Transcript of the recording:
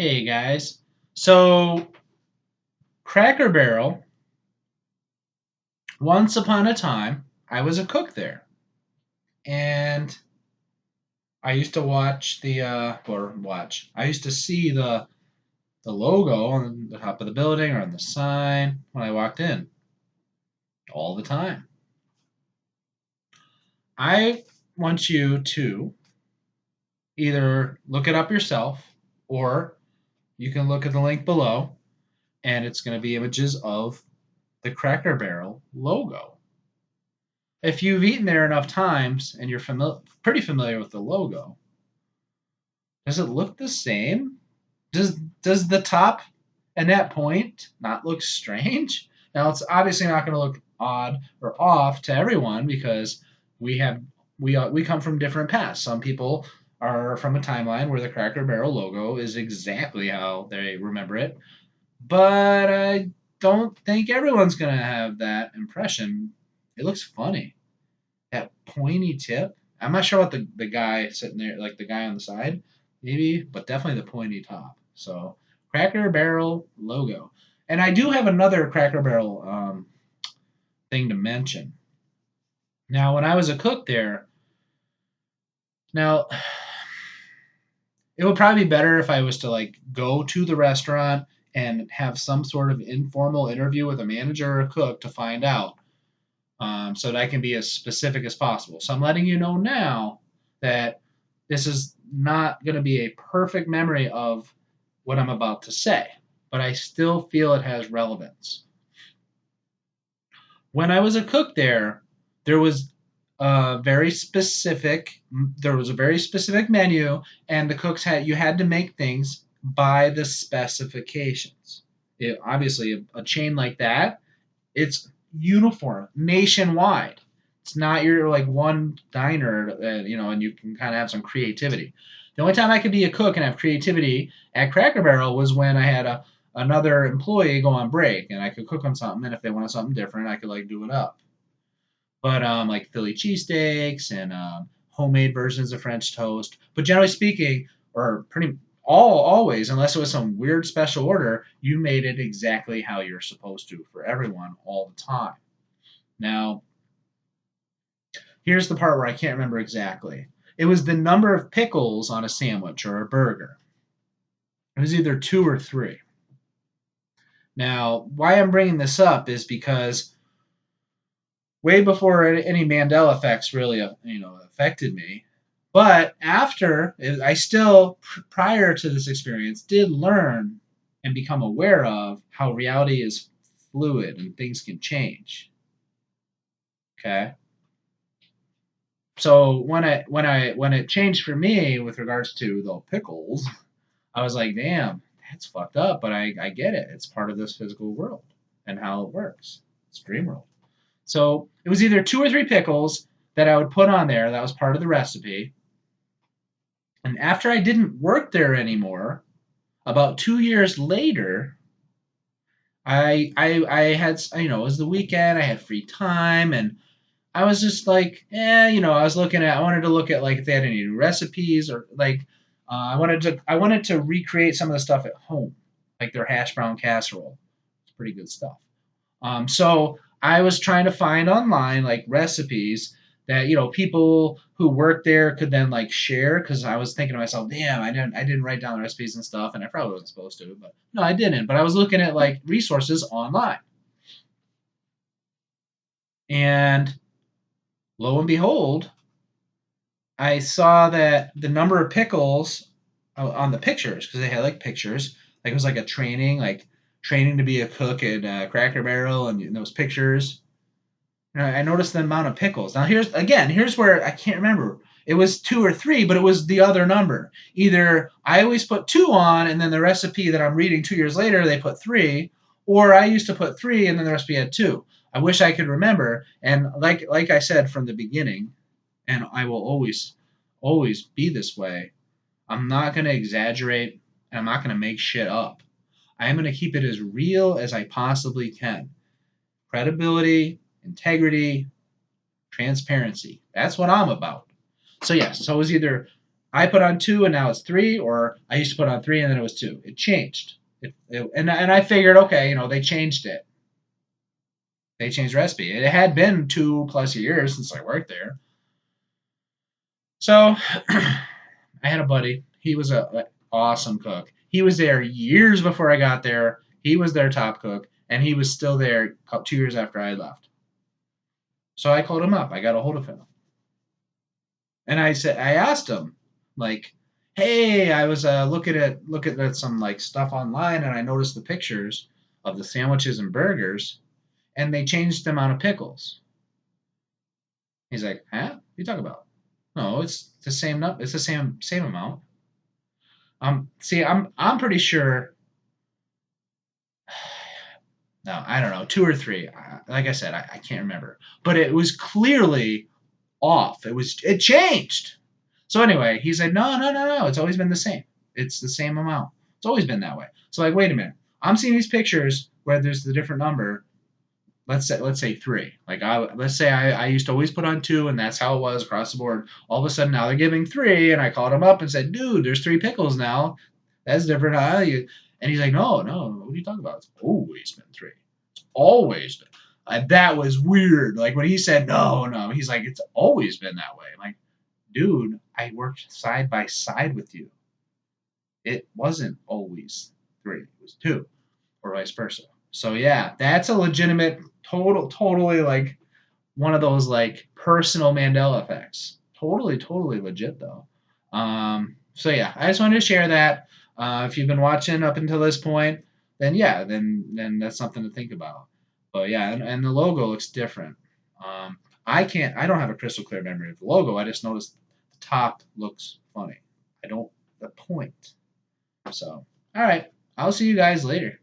Hey guys. So, Cracker Barrel, once upon a time, I was a cook there. And I used to I used to see the logo on the top of the building or on the sign when I walked in all the time. I want you to either look it up yourself or you can look at the link below and it's going to be images of the Cracker Barrel logo. If you've eaten there enough times and you're pretty familiar with the logo, does it look the same? Does the top and that point not look strange? Now it's obviously not going to look odd or off to everyone because we have we come from different paths. Some people are from a timeline where the Cracker Barrel logo is exactly how they remember it, but I don't think everyone's going to have that impression. It looks funny. That pointy tip. I'm not sure what the guy sitting there, like the guy on the side, maybe, but definitely the pointy top. So Cracker Barrel logo. And I do have another Cracker Barrel thing to mention. Now, when I was a cook there, now it would probably be better if I was to like go to the restaurant and have some sort of informal interview with a manager or a cook to find out so that I can be as specific as possible. So I'm letting you know now that this is not going to be a perfect memory of what I'm about to say, but I still feel it has relevance. When I was a cook there was a very specific menu, and the cooks had to make things by the specifications. Obviously, a chain like that, it's uniform nationwide. It's not your like one diner, and you can kind of have some creativity. The only time I could be a cook and have creativity at Cracker Barrel was when I had another employee go on break, and I could cook them something, and if they wanted something different, I could like do it up. But like Philly cheesesteaks and homemade versions of French toast. But generally speaking, or pretty always, unless it was some weird special order, you made it exactly how you're supposed to for everyone all the time. Now, here's the part where I can't remember exactly. It was the number of pickles on a sandwich or a burger. It was either two or three. Now, why I'm bringing this up is because way before any Mandela effects really, affected me. But after, I still, prior to this experience, did learn and become aware of how reality is fluid and things can change. Okay. So when it changed for me with regards to the pickles, I was like, damn, that's fucked up. But I get it. It's part of this physical world and how it works. It's dream world. So it was either two or three pickles that I would put on there. That was part of the recipe. And after I didn't work there anymore, about 2 years later, I had, it was the weekend. I had free time, and I was just like, I was I wanted to look at like if they had any new recipes or like, I wanted to recreate some of the stuff at home, like their hash brown casserole. It's pretty good stuff. So I was trying to find online like recipes that people who work there could then like share because I was thinking to myself, damn, I didn't write down the recipes and stuff, and I probably wasn't supposed to, but no, I didn't. But I was looking at like resources online, and lo and behold, I saw that the number of pickles on the pictures because they had like pictures, like it was like a training to be a cook at Cracker Barrel, and those pictures. I noticed the amount of pickles. Now here's where I can't remember. It was two or three, but it was the other number. Either I always put two on, and then the recipe that I'm reading 2 years later they put three, or I used to put three, and then the recipe had two. I wish I could remember. And like I said from the beginning, and I will always be this way. I'm not gonna exaggerate, and I'm not gonna make shit up. I am gonna keep it as real as I possibly can. Credibility, integrity, transparency. That's what I'm about. So yes, so it was either I put on 2 and now it's 3, or I used to put on 3 and then it was 2. It changed. And I figured, okay, they changed it. They changed the recipe. It had been 2+ years since I worked there. So I had a buddy. He was a awesome cook. He was there years before I got there. He was their top cook, and he was still there 2 years after I left. So I called him up. I got a hold of him, and I asked him, like, "Hey, I was looking at some like stuff online, and I noticed the pictures of the sandwiches and burgers, and they changed the amount of pickles." He's like, "Huh? What are you talking about?" No, it's the same. It's the same amount. See, I'm pretty sure. No, I don't know, 2 or 3. Like I said, I can't remember, but it was clearly off. It changed. So anyway, he said, no, no, no, no. It's always been the same. It's the same amount. It's always been that way. So like, wait a minute. I'm seeing these pictures where there's the different number. Let's say 3. Like let's say I used to always put on 2, and that's how it was across the board. All of a sudden now they're giving 3, and I called him up and said, dude, there's 3 pickles now. That's different, huh? And he's like, no, no, what are you talking about? It's always been 3. It's always been. That was weird. Like when he said no, no, he's like, it's always been that way. I'm like, dude, I worked side by side with you. It wasn't always 3. It was 2, or vice versa. So yeah, that's a legitimate, totally like one of those like personal Mandela effects. Totally, totally legit though. So yeah, I just wanted to share that. If you've been watching up until this point, then yeah, then that's something to think about. But yeah, and the logo looks different. I don't have a crystal clear memory of the logo. I just noticed the top looks funny. I don't the point. So all right, I'll see you guys later.